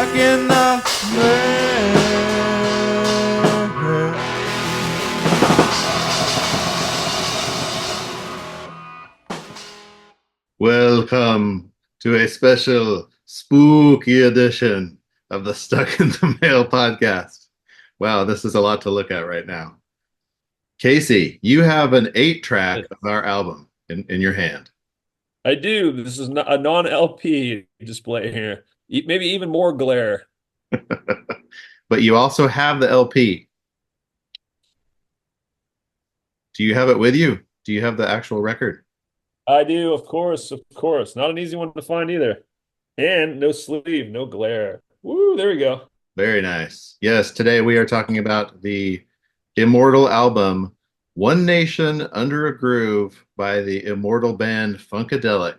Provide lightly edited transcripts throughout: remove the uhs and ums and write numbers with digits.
stuck in the mail. Welcome to a special spooky edition of the Stuck in the Mail podcast. Wow, this is a lot to look at right now. Casey, you have an 8 track of our album in your hand, I do. This is a non-LP display here. Maybe even more glare. but you also have the LP. Do you have it with you? Do you have the actual record? I do, of course, of course. Not an easy one to find either. And no sleeve, no glare. Woo, there we go. Very nice. Yes, today we are talking about the immortal album One Nation Under a Groove by the immortal band Funkadelic.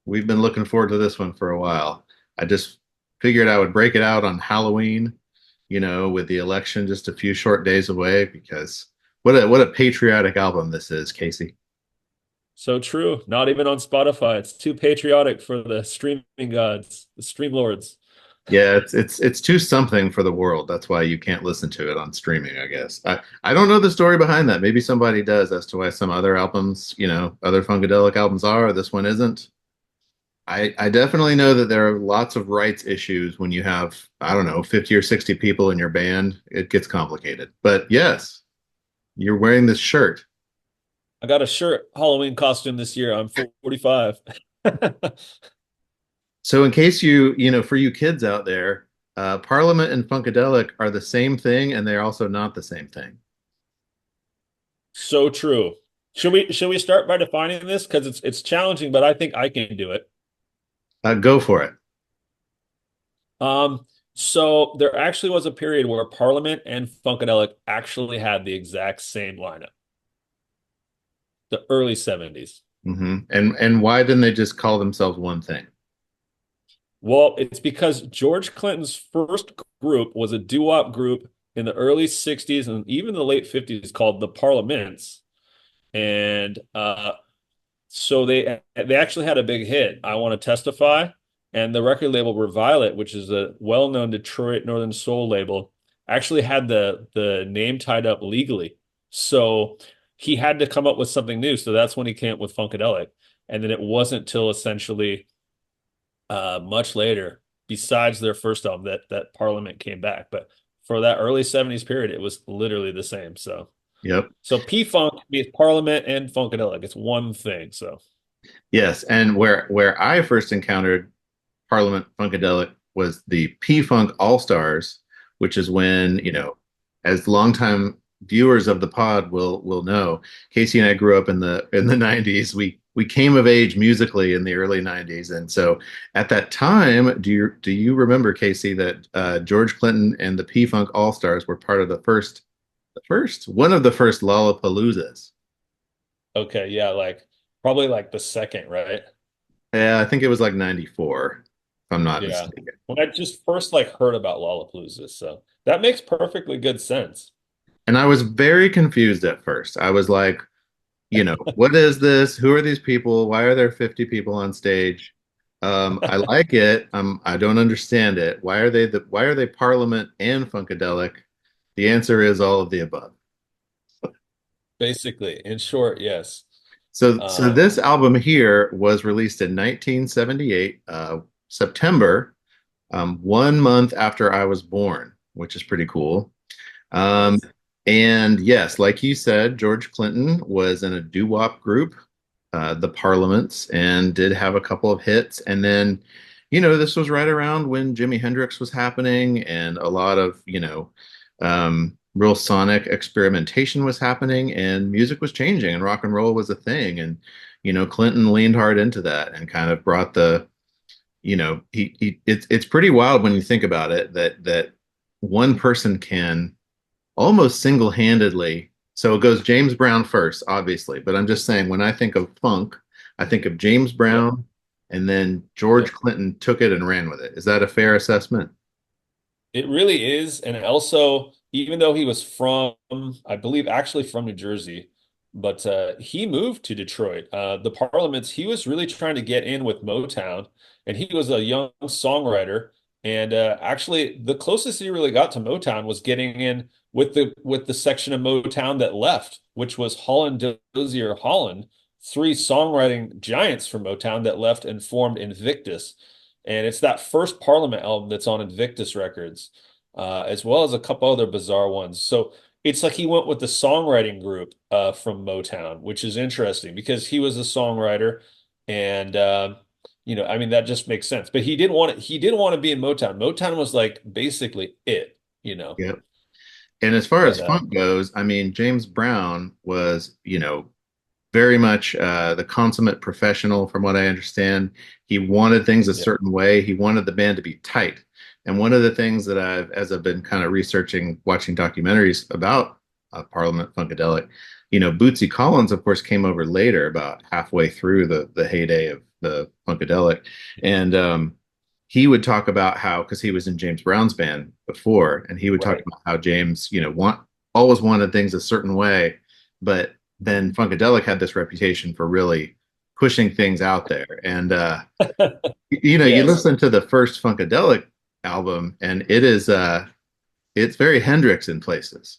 We've been looking forward to this one for a while. I just figured I would break it out on Halloween, with the election just a few short days away, because what a patriotic album this is, Casey. So true. Not even on Spotify. It's too patriotic for the streaming gods, the stream lords. Yeah, it's too something for the world. That's why you can't listen to it on streaming, I guess. I don't know the story behind that. Maybe somebody does as to why some other albums, other Funkadelic albums are, this one isn't. I definitely know that there are lots of rights issues when you have, I don't know, 50 or 60 people in your band. It gets complicated. But yes, you're wearing this shirt. I got a shirt Halloween costume this year. I'm 45. So in case for you kids out there, Parliament and Funkadelic are the same thing, and they're also not the same thing. So true. Should we start by defining this? Because it's challenging, but I think I can do it. Go for it. So there actually was a period where Parliament and Funkadelic actually had the exact same lineup, the early 70s. And why didn't they just call themselves one thing? Well, it's because George Clinton's first group was a doo-wop group in the early 60s and even the late 50s called the Parliaments. And so they actually had a big hit, I Want to Testify, and the record label Revilet, which is a well-known Detroit Northern Soul label, actually had the name tied up legally. So he had to come up with something new. So that's when he came up with Funkadelic. And then it wasn't till essentially much later, besides their first album, that Parliament came back. But for that early 70s period, it was literally the same. Yep. So P-Funk means Parliament and Funkadelic. It's one thing. So Yes, and where I first encountered Parliament Funkadelic was the P-Funk All-Stars, which is when, as longtime viewers of the pod will know, Casey and I grew up in the 90s. We came of age musically in the early 90s. And so at that time, do you remember, Casey, that George Clinton and the P-Funk All-Stars were part of one of the first Lollapaloozas? okay, yeah, like probably like the second, right? Yeah, I think it was like 94, if I'm not Yeah. mistaken. When I just first like heard about Lollapalooza, so that makes perfectly good sense. And I was very confused at first. I was like, what is this? Who are these people? Why are there 50 people on stage? I like it. I don't understand it. Why are they Parliament and Funkadelic? The answer is all of the above. Basically, in short, yes. So Um, this album here was released in 1978, September, 1 month after I was born, which is pretty cool. Um, nice. and yes, like you said, George Clinton was in a doo-wop group, the Parliaments, and did have a couple of hits. And then, this was right around when Jimi Hendrix was happening, and a lot of, real sonic experimentation was happening, and music was changing, and rock and roll was a thing. And, Clinton leaned hard into that and kind of brought it's pretty wild when you think about it that one person can almost single-handedly. So it goes James Brown first, obviously, but I'm just saying when I think of funk, I think of James Yep, Brown, and then George yep. Clinton took it and ran with it. Is that a fair assessment? It really is. And also, even though he was from, I believe, actually from New Jersey, but he moved to Detroit. The Parliaments, he was really trying to get in with Motown, and he was a young songwriter. And actually, the closest he really got to Motown was getting in with the section of Motown that left, which was Holland, Dozier, Holland, three songwriting giants from Motown that left and formed Invictus. And it's that first Parliament album that's on Invictus Records, as well as a couple other bizarre ones. So it's like he went with the songwriting group from Motown, which is interesting because he was a songwriter and I mean, that just makes sense. But he didn't want to be in Motown. Motown was like basically it. Yep. And as far as But funk goes, I mean, James Brown was, very much the consummate professional, from what I understand. He wanted things a yeah, certain way. He wanted the band to be tight. And one of the things that as I've been kind of researching, watching documentaries about Parliament Funkadelic, Bootsy Collins, of course, came over later, about halfway through the heyday of the Funkadelic, and he would talk about how, because he was in James Brown's band before, and he would talk right. about how James, always wanted things a certain way, but then Funkadelic had this reputation for really pushing things out there. And you Yes. listen to the first Funkadelic album, and it's very Hendrix in places.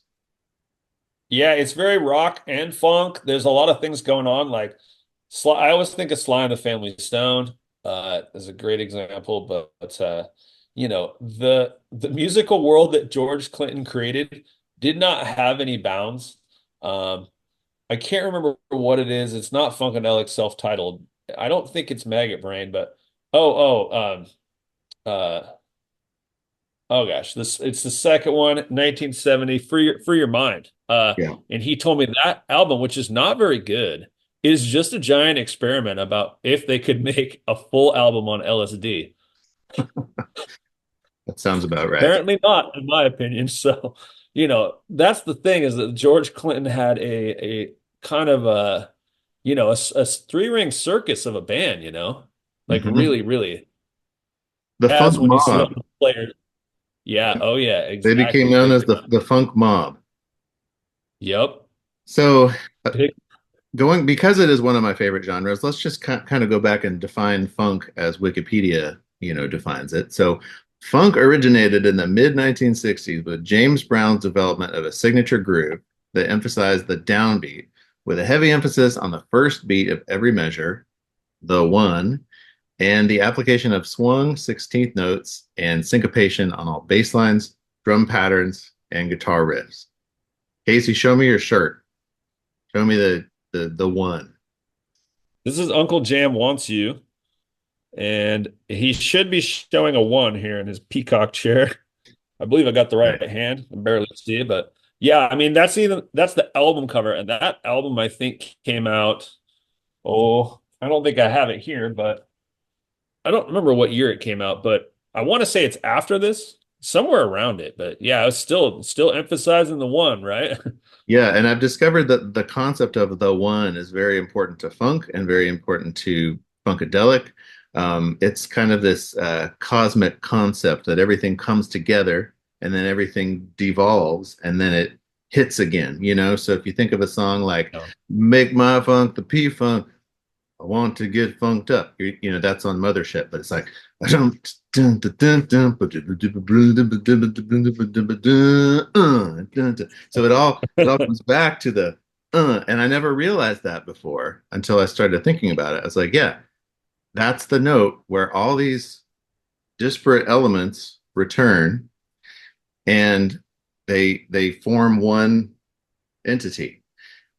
Yeah, it's very rock and funk. There's a lot of things going on. Like I always think of Sly and the Family Stone as a great example, but the musical world that George Clinton created did not have any bounds. Um, I can't remember what it is. It's not Funkadelic self-titled. I don't think it's Maggot Brain, but uh oh gosh, this it's the second one, 1970, For Your Mind. Yeah. And he told me that album, which is not very good, is just a giant experiment about if they could make a full album on LSD. That sounds about right. Apparently not, in my opinion. So, that's the thing is that George Clinton had a kind of a three-ring circus of a band, like Hmm. really, really, The Funk as when you see all Mob. the players. Yeah. Oh, yeah. They became Exactly. known Big as the time. the Funk Mob. Yep. So Big. going, because it is one of my favorite genres, let's just kind of go back and define funk as Wikipedia, defines it. So funk originated in the mid 1960s with James Brown's development of a signature groove that emphasized the downbeat with a heavy emphasis on the first beat of every measure, the one, and the application of swung 16th notes and syncopation on all bass lines, drum patterns, and guitar riffs. Casey, show me your shirt. Show me the one. This is Uncle Jam Wants You, and he should be showing a one here in his peacock chair. I believe I got the Right. right hand. I can barely see it, but yeah, I mean that's the album cover, and that album I think came out. Oh, I don't think I have it here, but I don't remember what year it came out, but I want to say it's after this, somewhere around it. But yeah, it's still emphasizing the one, right? Yeah, and I've discovered that the concept of the one is very important to funk and very important to funkadelic. It's kind of this cosmic concept that everything comes together and then everything devolves and then it hits again. So if you think of a song like No. "Make My Funk the P Funk," I want to get funked up. That's on Mothership, but it's like so it all comes back to the and I never realized that before until I started thinking about it. I was like, yeah, that's the note where all these disparate elements return and they form one entity,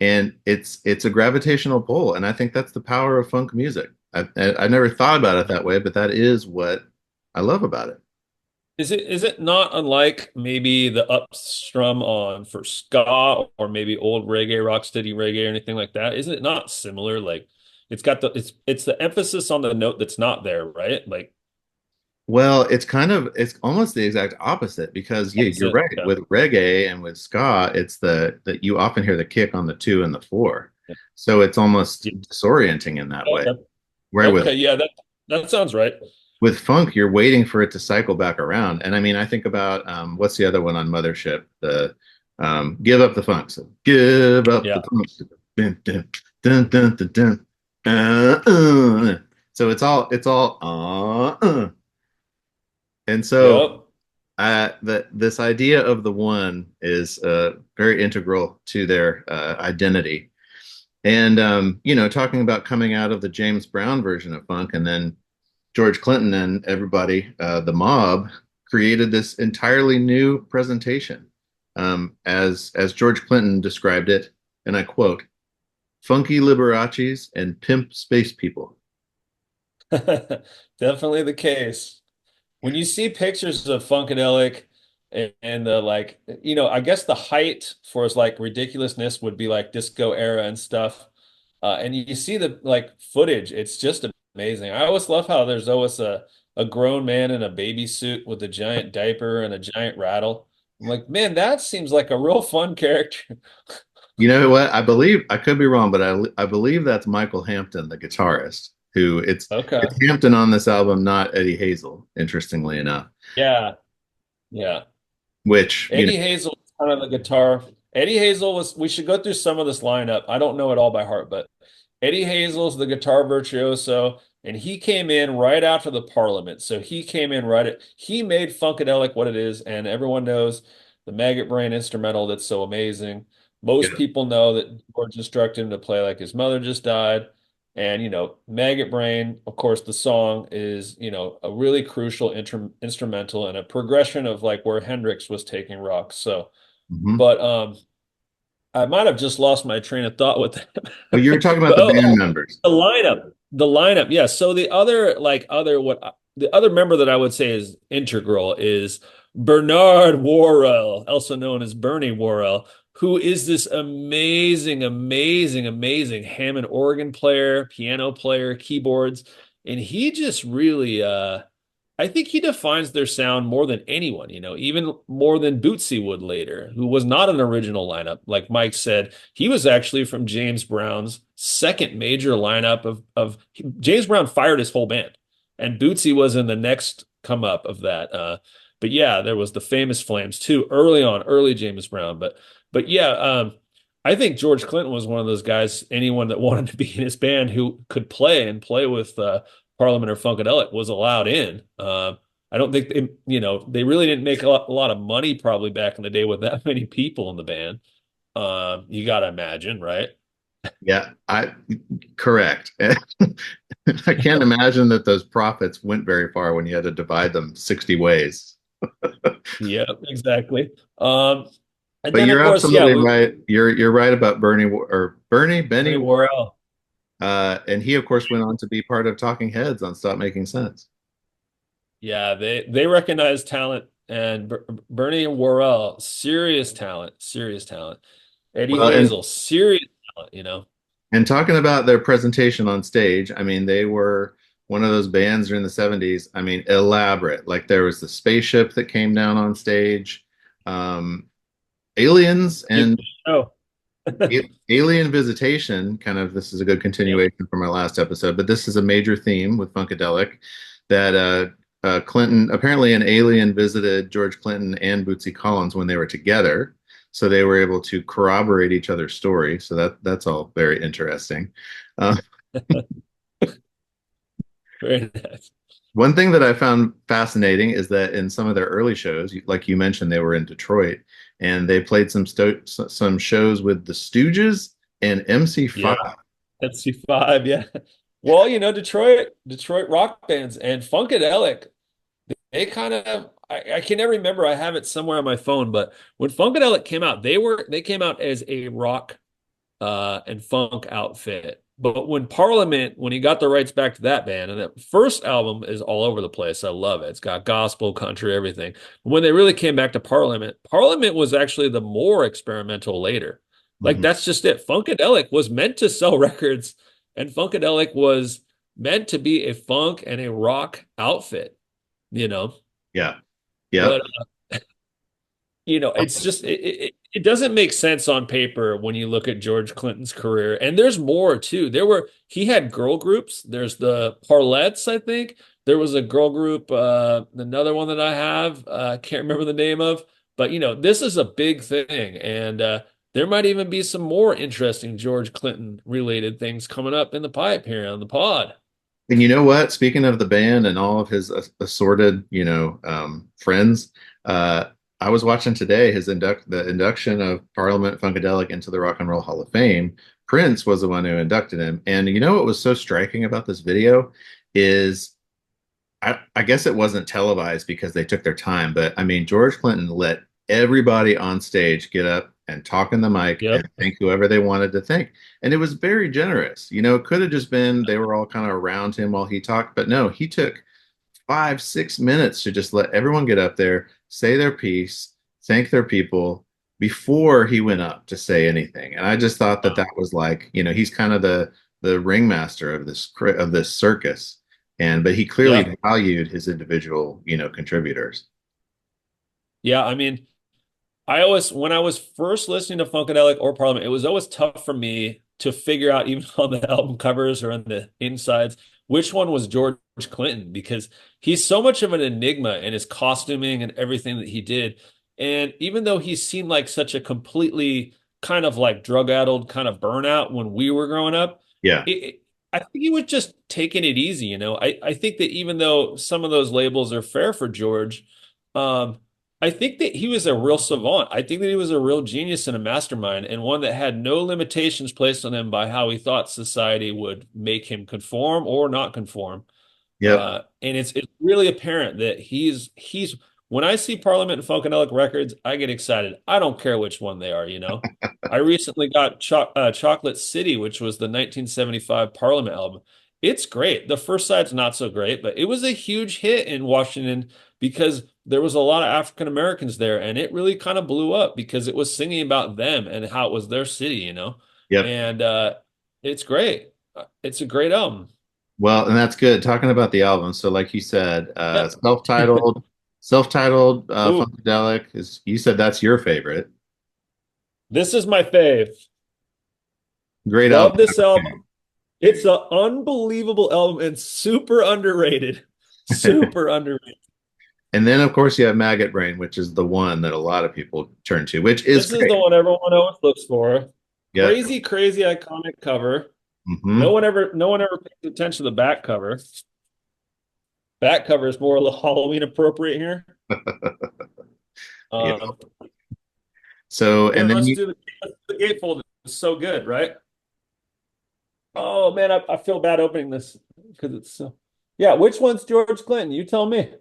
and it's a gravitational pull, and I think that's the power of funk music. I never thought about it that way, but that is what I love about it. Is it not unlike maybe the upstrum on for ska or maybe old reggae, rocksteady reggae or anything like that? Isn't it not similar? Like it's the emphasis on the note that's not there, right? Like Well, it's almost the exact opposite, because yeah, you're opposite. right. Yeah. With reggae and with ska, it's the that you often hear the kick on the two and the four, so it's almost Yeah. disorienting in that way. Okay. Where Okay. Yeah, that sounds right. with funk, you're waiting for it to cycle back around. And I mean, I think about what's the other one on Mothership? The Give Up the Funk. So give up Yeah. the funk. Dun, dun, dun, dun, dun, dun. So it's all And so Yep. that this idea of the one is very integral to their identity. And talking about coming out of the James Brown version of funk, and then George Clinton and everybody, the mob, created this entirely new presentation, as George Clinton described it, and I quote, "Funky Liberace's and pimp space people." Definitely the case. When you see pictures of Funkadelic and the like, I guess the height for his like ridiculousness would be like disco era and stuff. And you see the like footage, it's just amazing. I always love how there's always a grown man in a baby suit with a giant diaper and a giant rattle. I'm like, man, that seems like a real fun character. You know what? I believe I could be wrong, but I believe that's Michael Hampton, the guitarist, who it's Okay. Hampton on this album, not Eddie Hazel, interestingly enough. Yeah. Yeah. Which, Eddie Hazel was kind of the guitar. Eddie Hazel was, we should go through some of this lineup. I don't know it all by heart, but Eddie Hazel's the guitar virtuoso, and he came in right after the Parliament. So he came in he made Funkadelic what it is, and everyone knows the Maggot Brain instrumental that's so amazing. Most yeah. people know that George instructed him to play like his mother just died. And, Maggot Brain, of course, the song is, a really crucial instrumental and a progression of like where Hendrix was taking rock. So, Mhm. but I might have just lost my train of thought with that. Oh, you were talking about But the band members. the lineup, yeah. So the other the other member that I would say is integral is Bernard Worrell, also known as Bernie Worrell, who is this amazing, amazing, amazing Hammond organ player, piano player, keyboards, and he just really I think he defines their sound more than anyone, even more than Bootsy would later, who was not an original lineup. Like Mike said, he was actually from James Brown's second major lineup of James Brown fired his whole band, and Bootsy was in the next come up of that. But yeah, there was the famous Flames too, early on, early James Brown. But yeah, I think George Clinton was one of those guys, anyone that wanted to be in his band who could play and play with Parliament or Funkadelic was allowed in. I don't think they really didn't make a lot of money probably back in the day with that many people in the band. You got to imagine, right? Yeah, I correct. I can't imagine that those profits went very far when you had to divide them 60 ways. Yeah, exactly. And But then of you're course, yeah, absolutely right. You're right about Benny Bernie Worrell. Worrell. And he, of course, went on to be part of Talking Heads on Stop Making Sense. Yeah, they recognize talent and Bernie and Worrell, serious talent, serious talent. Eddie Well, Hazel, serious talent. and talking about their presentation on stage, I mean, they were one of those bands during the 70s. I mean, elaborate. Like there was the spaceship that came down on stage, um, aliens Give and it a show. alien visitation. Kind of, this is a good Yep. continuation from our last episode, but this is a major theme with Funkadelic that Clinton, apparently an alien visited George Clinton and Bootsy Collins when they were together. So they were able to corroborate each other's story. So that's all very interesting. Uh, Very nice. One thing that I found fascinating is that in some of their early shows, like you mentioned, they were in Detroit, and they played some shows with the Stooges and Yeah. MC5. FC5, yeah. Well, Detroit rock bands and Funkadelic, they kind of I can never remember. I have it somewhere on my phone, but when Funkadelic came out, they came out as a rock and funk outfit. But when he got the rights back to that band, and that first album is all over the place. I love it. It's got gospel, country, everything. When they really came back to Parliament was actually the more experimental later. Like Mhm. that's just it. Funkadelic was meant to sell records, and Funkadelic was meant to be a funk and a rock outfit, you know. Yeah. Yep. But it's just it doesn't make sense on paper when you look at George Clinton's career. And there's more too. He had girl groups. There's the Parlettes, I think. There was a girl group, another one that I have, can't remember the name of, but this is a big thing. And there might even be some more interesting George Clinton related things coming up in the pipe here on the pod. And you know what? Speaking of the band and all of his assorted, friends, uh, I was watching today the induction of Parliament Funkadelic into the Rock and Roll Hall of Fame. Prince was the one who inducted him. And you know what was so striking about this video is I guess it wasn't televised because they took their time, but I mean, George Clinton let everybody on stage get up and talk in the mic and Yep. thank whoever they wanted to thank. And it was very generous. It could have just been they were all kind of around him while he talked, but no, he took 5, 6 minutes to just let everyone get up there, say their piece, thank their people before he went up to say anything. And I just thought that Wow. that was like, he's kind of the ringmaster of this circus. But he clearly Yeah. valued his individual, contributors. Yeah. I mean, I always, when I was first listening to Funkadelic or Parliament, it was always tough for me to figure out, even on the album covers or on the insides, which one was George Clinton, because he's so much of an enigma in his costuming and everything that he did. And even though he seemed like such a completely kind of like drug-addled kind of burnout when we were growing up, Yeah. I think he was just taking it easy, you know. I think that even though some of those labels are fair for George, um, I think that he was a real savant. I think that he was a real genius and a mastermind, and one that had no limitations placed on him by how he thought society would make him conform or not conform. Yep. And it's really apparent that he's when I see Parliament and Funkadelic records, I get excited. I don't care which one they are, you know. I recently got Chocolate City, which was the 1975 Parliament album. It's great. The first side's not so great, but it was a huge hit in Washington because there was a lot of African Americans there, and it really kind of blew up because it was singing about them and how it was their city, you know. Yep. And it's great. It's a great album. Well, and that's good. Talking about the album. So, like you said, Yeah. self-titled, Ooh, Funkadelic is. You said that's your favorite. this is my fave. Great Love album. this Okay. album. It's an unbelievable album and super underrated. Super underrated. And then, of course, you have Maggot Brain, which is the one that a lot of people turn to, which is This is great. the one everyone always looks for. Yeah. Crazy, crazy iconic cover. Hmm. No one ever pays attention to the back cover. Back cover is more a little Halloween appropriate here. Yeah. Um, So, here, and then let's do the gatefold. It's so good, right? Oh man, I feel bad opening this because it's so. Yeah, which one's George Clinton? You tell me.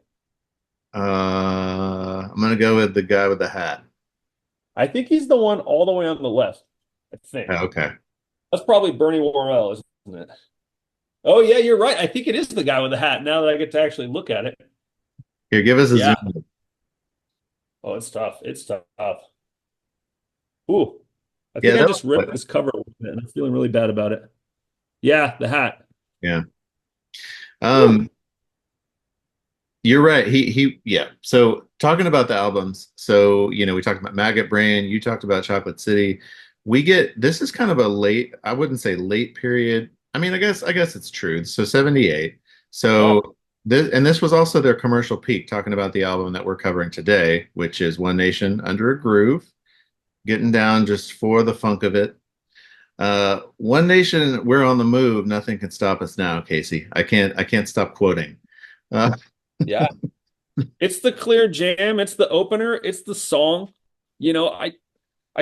I'm gonna go with the guy with the hat. I think he's the one all the way on the left. I think Okay. that's probably Bernie Worrell, isn't it? Oh yeah, you're right. I think it is the guy with the hat. Now that I get to actually look at it. Here, give us a zoom. Yeah. Oh, it's tough. It's tough. Ooh, I Yeah, think I that just was, ripped this cover a little bit, and I'm feeling really bad about it. Yeah, the hat. yeah. Woo. Um, you're right. Yeah. So talking about the albums, so we talked about Maggot Brain, you talked about Chocolate City. This is kind of a late, I wouldn't say late period. I mean, I guess it's true. So 78. Yeah. So this was also their commercial peak, talking about the album that we're covering today, which is One Nation Under a Groove, getting down just for the funk of it. One Nation, we're on the move. Nothing can stop us now, Casey. I can't stop quoting. Uh, Yeah. It's the clear jam. It's the opener. It's the song. You know, I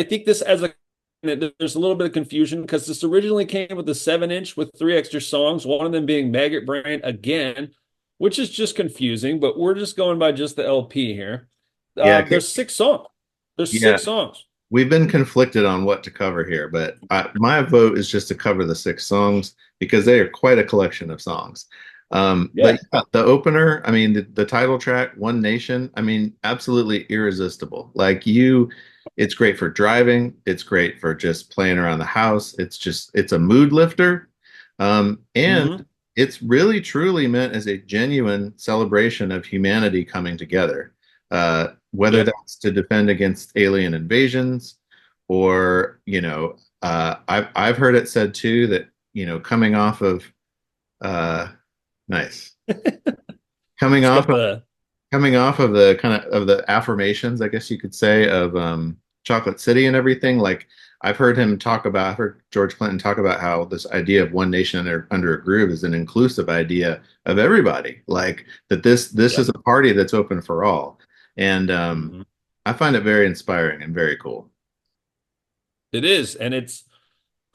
think this as a there's a little bit of confusion because this originally came with a 7-inch with three extra songs, one of them being Maggot Brain again, which is just confusing, but we're just going by just the LP here. yeah, There's 6 songs. There's yeah. 6 songs. We've been conflicted on what to cover here, but my vote is just to cover the 6 songs because they are quite a collection of songs. Yeah. But yeah, the opener, I mean, the title track, One Nation, I mean, absolutely irresistible. It's great for driving. It's great for just playing around the house. It's a mood lifter. And Hmm. it's really, truly meant as a genuine celebration of humanity coming together. Whether Yeah. that's to defend against alien invasions or I've heard it said too that coming off of nice coming It's off got of the coming off of the affirmations, I guess you could say, of Chocolate City and everything. Like, I've heard George Clinton talk about how this idea of one nation under a groove is an inclusive idea of everybody. Like that this Yeah. is a party that's open for all. And Mhm. I find it very inspiring and very cool. It is, and it's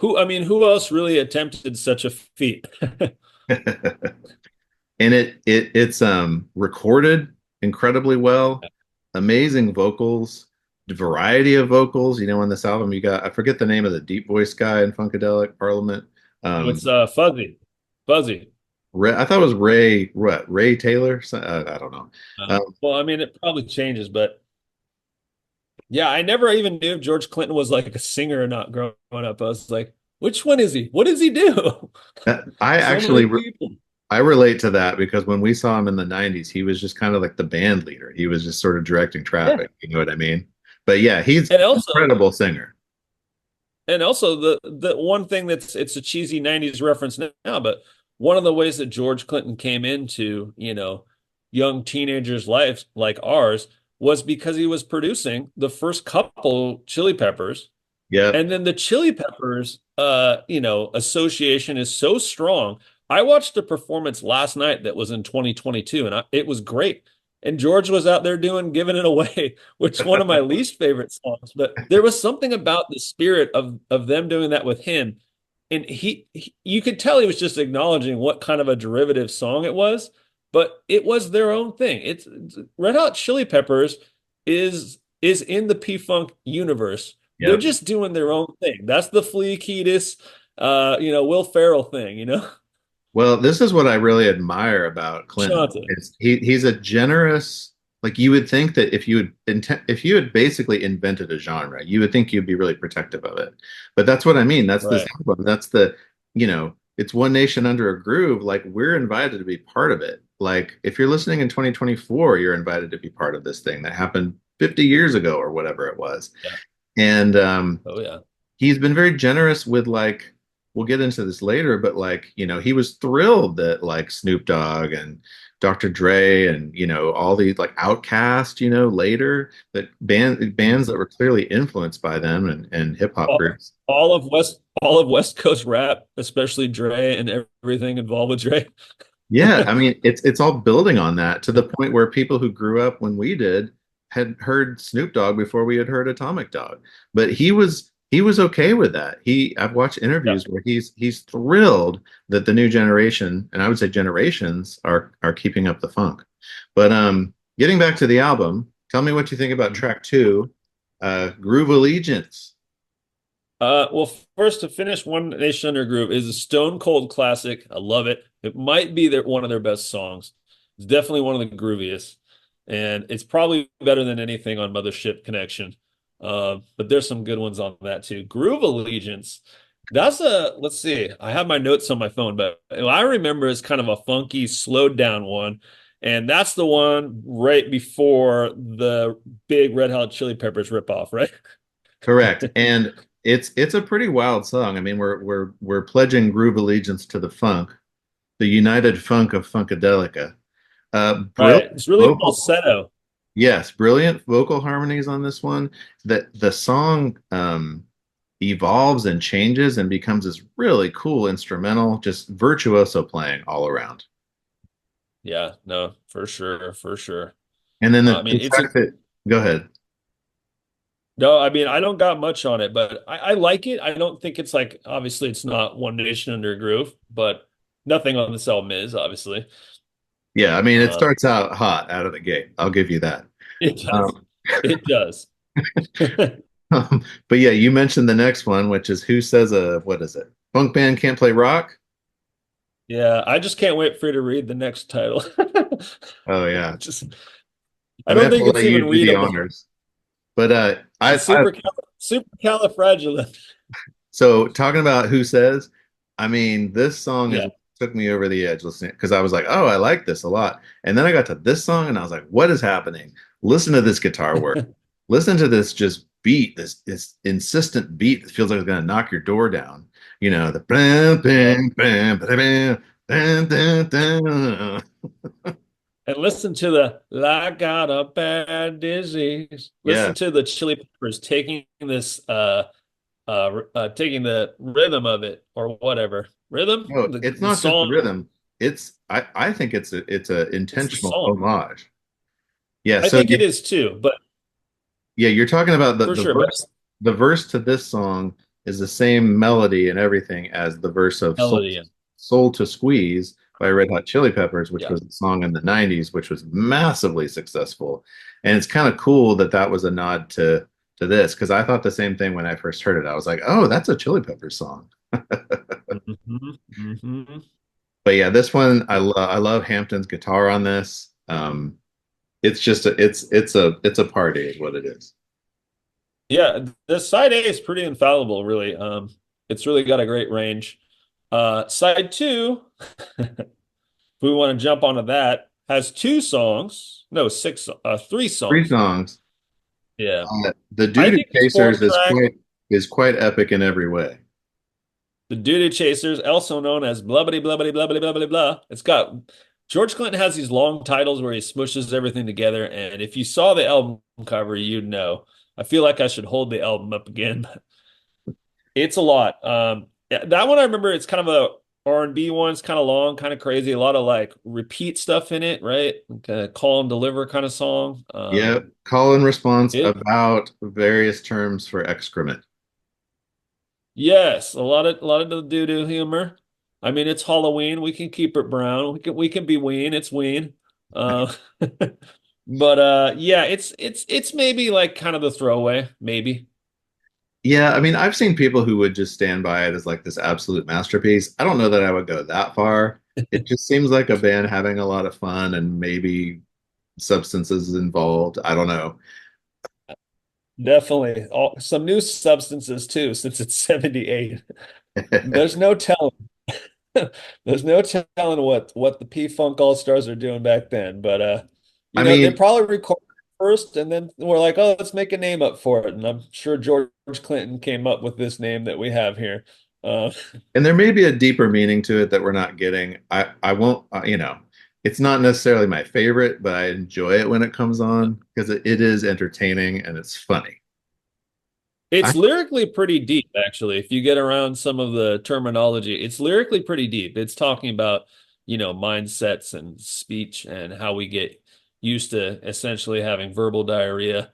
I mean, who else really attempted such a feat? And it's recorded incredibly well, amazing vocals, variety of vocals. You know, on this album, you got I forget the name of the deep voice guy in Funkadelic Parliament. It's fuzzy, fuzzy. I thought it was Ray Taylor. I don't know. Well, I mean, it probably changes, but yeah, I never even knew if George Clinton was like a singer or not growing up. I was like, which one is he? What does he do? I So many actually people. I relate to that because when we saw him in the 90s, he was just kind of like the band leader. He was just sort of directing Yeah. traffic, you know what I mean? But yeah, he's And an also, incredible singer. the one thing it's a cheesy 90s reference now, but one of the ways that George Clinton came into, young teenagers' lives like ours was because he was producing the first couple Chili Peppers. Yep. And then the Chili Peppers, association is so strong. I watched a performance last night that was in 2022, and it was great. And George was out there giving it away, which is one of my least favorite songs. But there was something about the spirit of them doing that with him, and you could tell he was just acknowledging what kind of a derivative song it was, but it was their own thing. It's Red Hot Chili Peppers is in the P-Funk universe. They're Yep. just doing their own thing. That's the Flea Keatis, Will Ferrell thing. Well, this is what I really admire about Clinton Shanta. is he's a generous, like you would think that if you had basically invented a genre, you would think you'd be really protective of it. But that's what I mean. That's this Right. album. That's it's One Nation Under a Groove. Like we're invited to be part of it. Like if you're listening in 2024, you're invited to be part of this thing that happened 50 years ago or whatever it was. Yeah. And Oh yeah. he's been very generous with like we'll get into this later, but like, he was thrilled that like Snoop Dogg and Dr. Dre and all these like Outkast, later that bands that were clearly influenced by them and hip hop All, groups. all of West Coast rap, especially Dre and everything involved with Dre. Yeah, I mean it's all building on that to the point where people who grew up when we did had heard Snoop Dogg before we had heard Atomic Dog. But he was okay with that. I've watched Yeah. interviews where he's thrilled that the new generation, and I would say generations, are keeping up the funk. But getting back to the album, tell me what you think about track two, Groove Allegiance. Well, first to finish One Nation Under Groove is a stone cold classic. I love it. It might be one of their best songs. It's definitely one of the grooviest, and it's probably better than anything on Mothership Connection. But there's some good ones on that too. Groove Allegiance. Let's see. I have my notes on my phone, but I remember it's kind of a funky, slowed down one. And that's the one right before the big Red Hot Chili Peppers ripoff, right? Correct. And it's a pretty wild song. I mean, we're pledging groove allegiance to the funk, the united funk of Funkadelica. Right. Brilliant It's really vocal. falsetto. Yes, brilliant vocal harmonies on this one. That the song evolves and changes and becomes this really cool instrumental, just virtuoso playing all around. Yeah, no, for sure, for sure. And then I mean, the it's a track that go ahead. no, I mean, I don't got much on it, but I like it. I don't think it's like obviously it's not One Nation Under a Groove, but nothing on this album is obviously. Yeah, I mean it Um, starts out hot out of the gate. I'll give you that. it does. Um, It does. but yeah, you mentioned the next one, which is who says what is it? Funk band can't play rock? Yeah, I just can't wait for you to read the next title. Oh yeah. Just, I I'm gonna don't have to think it's let you even do the readable. honors. But It's supercalifragilistic. so talking about who says, I mean, this song is Yeah. what took me over the edge listening because I was like, oh, I like this a lot. And then I got to this song and I was like, what is happening? Listen to this guitar work. Listen to this just beat, this insistent beat that feels like it's gonna knock your door down. The bam, Yeah. bam, bam, bam, bam, bam, bam. And listen to the I got a bad disease. Listen Yeah, to the Chili Peppers taking this taking the rhythm of it or whatever. Rhythm, No, the it's the not just the song, rhythm. I think it's a it's the intentional song. homage. Yeah, I so think it is too, but you're talking about for sure. But the verse to this song is the same melody and everything as the verse of melody, yeah. Soul to Squeeze by Red Hot Chili Peppers, which Yeah. was a song in the 90s, which was massively successful. And it's kind of cool that that was a nod to this because I thought the same thing when I first heard it. I was like, "Oh, that's a Chili Peppers song." Hmm. Hmm. But yeah, this one I love Hampton's guitar on this. It's just it's a party is what it is. Yeah, the side A is pretty infallible, really. It's really got a great range. Side two, if we want to jump onto that, has two songs. No, three Three songs. songs. Yeah. The I Doo think this fourth Chasers track, is quite epic in every way. The Doo-Doo Chasers, also known as Blubbity Blubbity Blubbity Blubbity Blah. It's got George Clinton has these long titles where he smushes everything together, and if you saw the album cover, you'd know. I feel like I should hold the album up again. It's a lot. Yeah, that one I remember. It's kind of a R&B one. It's kind of long, kind of crazy. A lot of like repeat stuff in it, right? Like a call and deliver kind of song. Yeah, call and response It about various terms for excrement. Yes, a lot of the doo-doo humor. I mean, it's Halloween. We can keep it brown. We can be ween. It's ween. Uh, but yeah, it's maybe like kind of the throwaway, maybe. Yeah, I mean, I've seen people who would just stand by it as like this absolute masterpiece. I don't know that I would go that far. It just seems like a band having a lot of fun and maybe substances involved. I don't know. Definitely. Some new substances too, since it's 78. There's no telling. There's no telling what the P-Funk All-Stars are doing back then. But I they mean, probably recorded first and then we're like, oh, let's make a name up for it. And I'm sure George Clinton came up with this name that we have here. Uh, and there may be a deeper meaning to it that we're not getting. I won't, it's not necessarily my favorite, but I enjoy it when it comes on because it is entertaining and it's funny. I, it's lyrically pretty deep, actually. If you get around some of the terminology, it's lyrically pretty deep. It's talking about, mindsets and speech and how we get used to essentially having verbal diarrhea.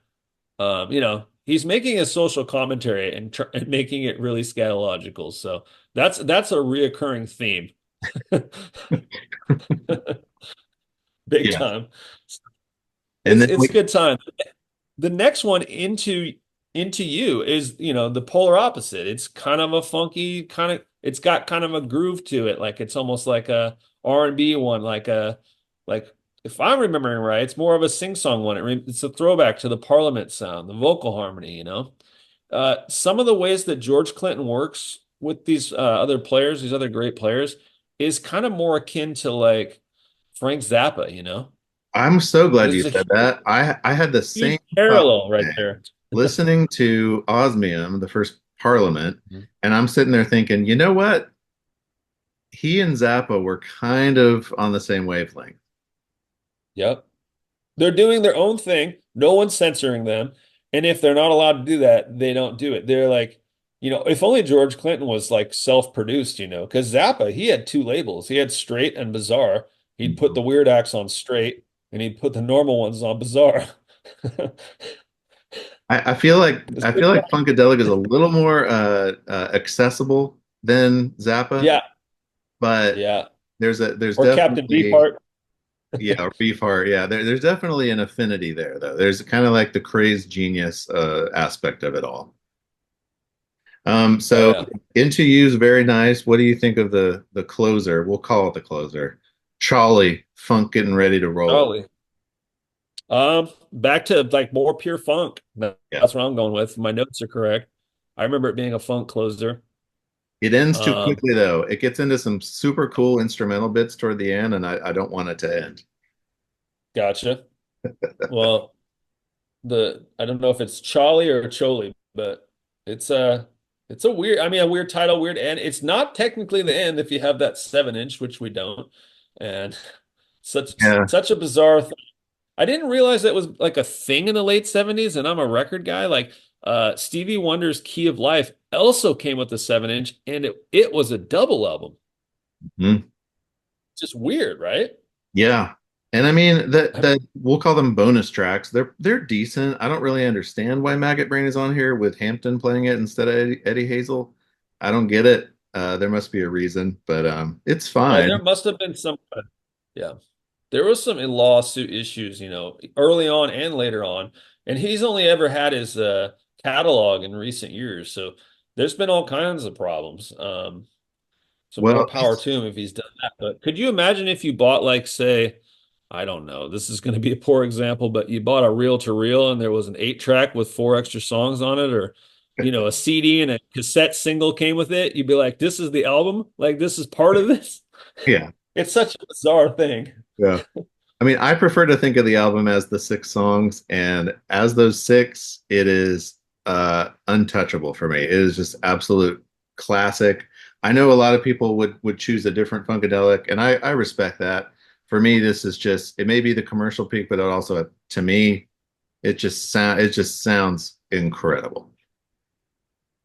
He's making a social commentary and making it really scatological. So that's a reoccurring theme, big yeah. time. And It's then it's good time. The next one into you is, the polar opposite. It's kind of a funky kind of. It's got kind of a groove to it, like it's almost like a R&B one, like if I'm remembering right, it's more of a sing-song one. It's a throwback to the Parliament sound, the vocal harmony. Some of the ways that George Clinton works with these other players, these other great players, is kind of more akin to like Frank Zappa. I'm so glad you There's a said that. I had the huge same thought parallel right today, there. listening to Osmium, the first Parliament, and I'm sitting there thinking, you know what? He and Zappa were kind of on the same wavelength. Yep. They're doing their own thing. No one's censoring them. And if they're not allowed to do that, they don't do it. They're like, if only George Clinton was like self-produced, because Zappa, he had two labels. He had Straight and Bizarre. He'd put the weird acts on Straight and he'd put the normal ones on Bizarre. I feel like Funkadelic is a little more accessible than Zappa, Yeah, but yeah. there's Or Captain definitely Beefheart. yeah, Beefheart. Yeah, there's definitely an affinity there, though. There's kind of like the crazed genius aspect of it all. Oh So yeah. Into You's very nice. What do you think of the closer? We'll call it the closer. Charlie, funk getting ready to roll. Charlie. Back to like more pure funk. Yeah. That's what I'm going with. My notes are correct. I remember it being a funk closer. It ends too Um, quickly though. It gets into some super cool instrumental bits toward the end, and I don't want it to end. Gotcha. Well, I don't know if it's Charlie or Choli, but it's a it's a weird, I mean, a weird title, weird end. It's not technically the end if you have that 7 inch, which we don't. And such Yeah. such a bizarre thing. I didn't realize that was like a thing in the late 70s, and I'm a record guy. Like Stevie Wonder's Key of Life also came with a 7-inch, and it was a double album. Mhm. Just weird, right? Yeah. And I mean I that we'll call them bonus tracks. They're decent. I don't really understand why Maggot Brain is on here with Hampton playing it instead of Eddie Hazel. I don't get it. There must be a reason, but it's Oh, fine. there must have been some. Yeah, there was some lawsuit issues, early on and later on, and he's only ever had his catalog in recent years, so there's been all kinds of problems. So more Well, power to him if he's done that. But could you imagine if you bought, like, say, I don't know, this is going to be a poor example, but you bought a reel to reel and there was an 8-track with 4 extra songs on it, or a CD and a cassette single came with it, you'd be like, this is the album? Like, this is part of this? yeah, It's such a bizarre thing. yeah. I mean, I prefer to think of the album as the 6 songs, and as those six, it is untouchable for me. It is just absolute classic. I know a lot of people would choose a different Funkadelic, and I respect that. For me, this is just it may be the commercial peak, but it also to me, it just sounds incredible.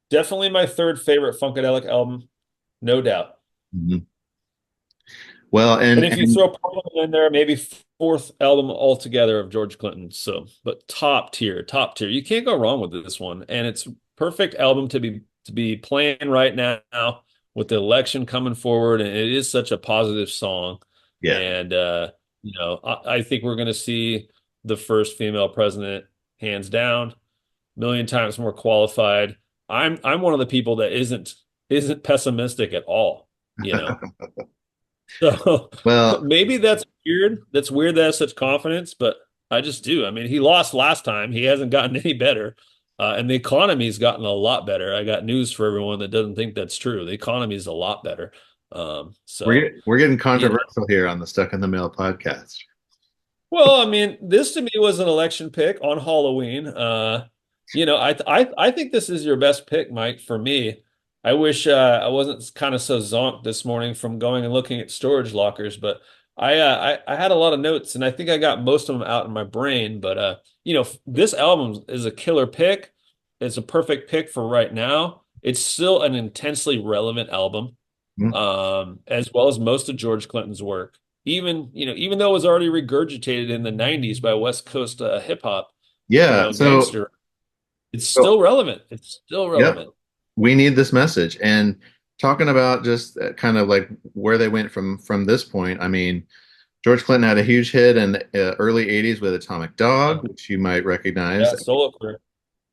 Definitely my third favorite Funkadelic album, no doubt. Mhm. Well, And if you and throw Parliament in there, maybe fourth album altogether of George Clinton. So, but top tier, top tier. You can't go wrong with this one, and it's perfect album to be playing right now with the election coming forward, and it is such a positive song. yeah, And I think we're going to see the first female president, hands down, million times more qualified. I'm one of the people that isn't pessimistic at all. You know. So well, maybe that's weird. That's weird that I have such confidence, but I just do. I mean, he lost last time. He hasn't gotten any better. And the economy's gotten a lot better. I got news for everyone that doesn't think that's true. The economy is a lot better. So, we're getting you know, controversial here on the Stuck in the Mail podcast. well, I mean, this to me was an election pick on Halloween. I think this is your best pick, Mike, for me. I wish I wasn't kind of so zonked this morning from going and looking at storage lockers, but I had a lot of notes and I think I got most of them out in my brain. But this album is a killer pick. It's a perfect pick for right now. It's still an intensely relevant album, Mhm. as well as most of George Clinton's work. Even though it was already regurgitated in the 90s by West Coast hip hop, Yeah, so gangster, it's so still relevant. It's still yep, relevant. we need this message. And talking about just kind of like where they went from this point, I mean, George Clinton had a huge hit in the early 80s with Atomic Yeah, Dog, which you might recognize. yeah, solo career.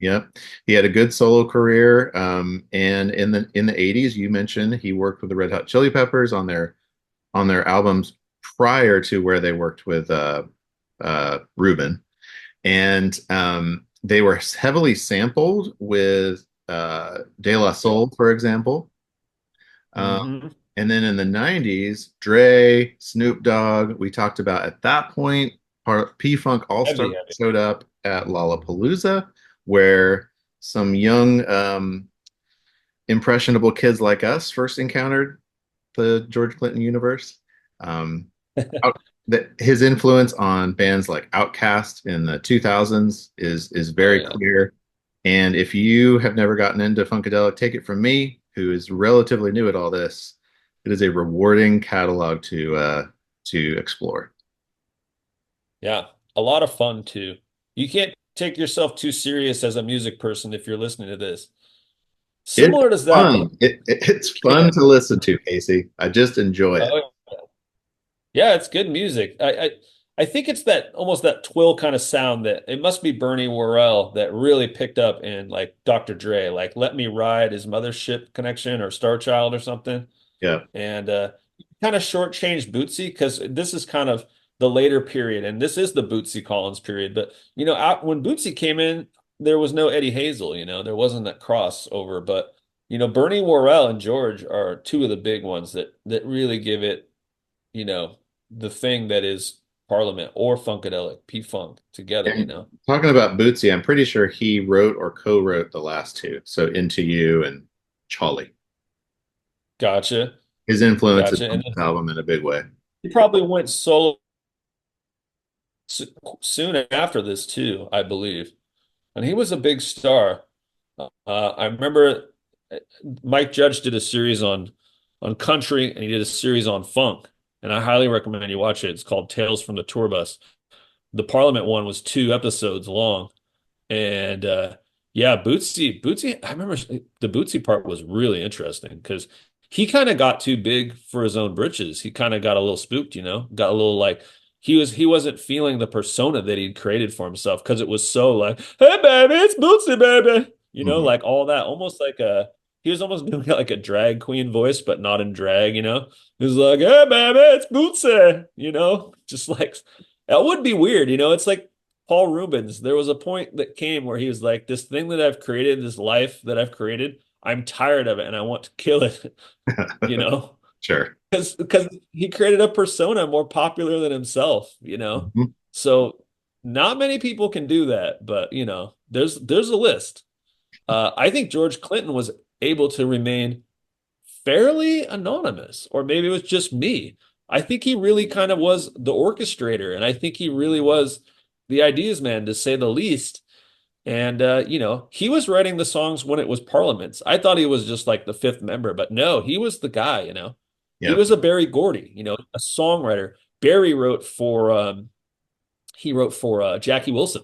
Yep. He had a good solo career. And in the 80s, you mentioned he worked with the Red Hot Chili Peppers on their albums prior to where they worked with Ruben. And they were heavily sampled with De La Yeah. Soul, for example. Um, Hmm. and then in the 90s, Dre, Snoop Dogg, we talked about at that point, P-Funk All-Star Heavy, heavy. showed up at Lollapalooza, where some young, impressionable kids like us first encountered the George Clinton universe. Um, his influence on bands like Outkast in the 2000s is Oh very yeah. clear. And if you have never gotten into Funkadelic, take it from me, who is relatively new at all this. It is a rewarding catalog to explore. Yeah. A lot of fun too. You can't take yourself too serious as a music person if you're listening to this. It's Similar to that, fun. It's fun yeah. to listen to, Casey. I just enjoy it. Oh, yeah, it's good music. I think it's that almost that twill kind of sound that it must be Bernie Worrell that really picked up in like Dr. Dre, like Let Me Ride, his Mothership Connection or Star Child or something. Yeah. And kind of shortchanged Bootsy because this is kind of the later period, and this is the Bootsy Collins period. But when Bootsy came in, there was no Eddie Hazel. There wasn't that crossover. But Bernie Worrell and George are two of the big ones that really give it, you know, the thing that is Parliament or Funkadelic, P-Funk together. And talking about Bootsy, I'm pretty sure he wrote or co-wrote the last two. So Into You and Charlie. Gotcha, His influence is gotcha. on And this album in a big way. he probably went solo soon after this too, I believe. And he was a big star. I remember Mike Judge did a series on country, and he did a series on funk, and I highly recommend you watch it. It's called Tales from the Tour Bus. The Parliament one was 2 episodes long, and yeah, Bootsy. I remember the Bootsy part was really interesting because he kind of got too big for his own britches. He kind of got a little spooked, got a little like he wasn't feeling the persona that he'd created for himself because it was so like, hey baby, it's Bootsy baby, Mhm. like all that, almost like he was almost doing like a drag queen voice, but not in drag. He was like, hey baby, it's Bootsy, just like that would be weird. It's like Paul Rubens, there was a point that came where he was like, this thing that I've created, this life that I've created, I'm tired of it and I want to kill it, you know? Sure. Because he created a persona more popular than himself, Mhm. So not many people can do that, but there's a list. I think George Clinton was able to remain fairly anonymous, or maybe it was just me. I think he really kind of was the orchestrator, and I think he really was the ideas man, to say the least. And he was writing the songs when it was Parliaments. I thought he was just like the fifth member, but no, he was the guy. He Yep. was a Barry Gordy, a songwriter. Barry wrote for Jackie Wilson,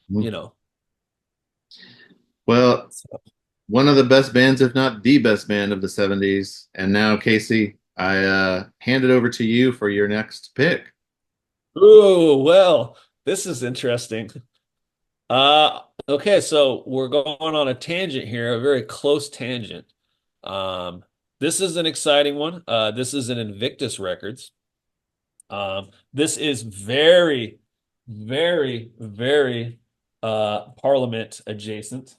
Mhm. you know. Well, one of the best bands, if not the best band of the 70s. And now, Casey, I hand it over to you for your next pick. Oh, well, this is interesting. Okay, so we're going on a tangent here, a very close tangent. Um, this is an exciting one. This is an Invictus Records. This is very, very, very Parliament adjacent.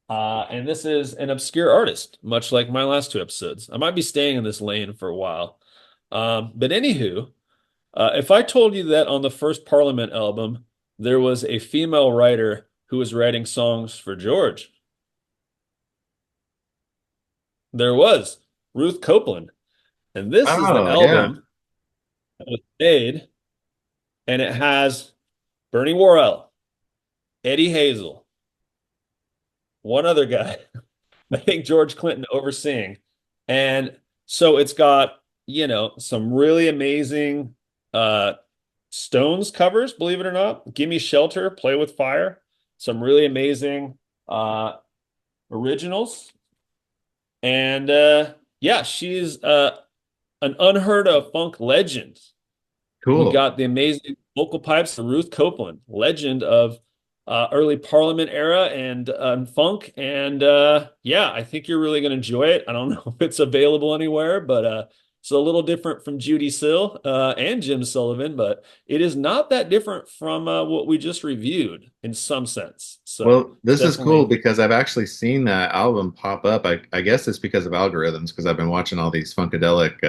And this is an obscure artist, much like my last 2 episodes. I might be staying in this lane for a while. But anywho, if I told you that on the first Parliament album, there was a female writer who was writing songs for George, there was Ruth Copeland. And this is the Oh, yeah. album that was made, and it has Bernie Worrell, Eddie Hazel, one other guy, I think George Clinton overseeing. And so it's got, some really amazing uh Stones covers, believe it or not. Gimme Shelter, Play with Fire. Some really amazing uh originals. And yeah, she's an unheard of funk legend. We Cool. got the amazing vocal pipes of Ruth Copeland, legend of early Parliament era and funk. And yeah, I think you're really going to enjoy it. I don't know if it's available anywhere, but it's a little different from Judy Sill and Jim Sullivan, but it is not that different from what we just reviewed in some sense. So Well, it's this is cool definitely, because I've actually seen that album pop up. I guess it's because of algorithms because I've been watching all these Funkadelic,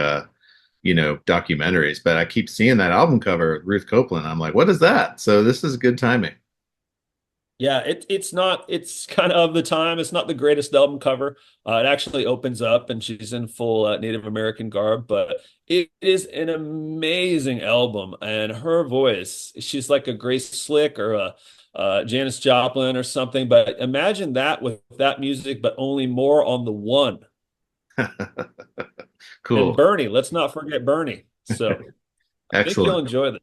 documentaries, but I keep seeing that album cover with Ruth Copeland. I'm like, what is that? So this is good timing. yeah, it's not, it's kind of the time. It's not the greatest album cover. It actually opens up and she's in full Native American garb, but it is an amazing album. And her voice, she's like a Grace Slick or a Janis Joplin or something. But imagine that with that music, but only more on the one. And Cool. Bernie, let's not forget Bernie. So I think you'll Excellent. enjoy this.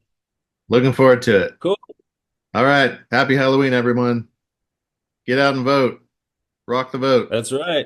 Looking forward to it. Cool. All right. Happy Halloween, everyone. Get out and vote. Rock the vote. That's right.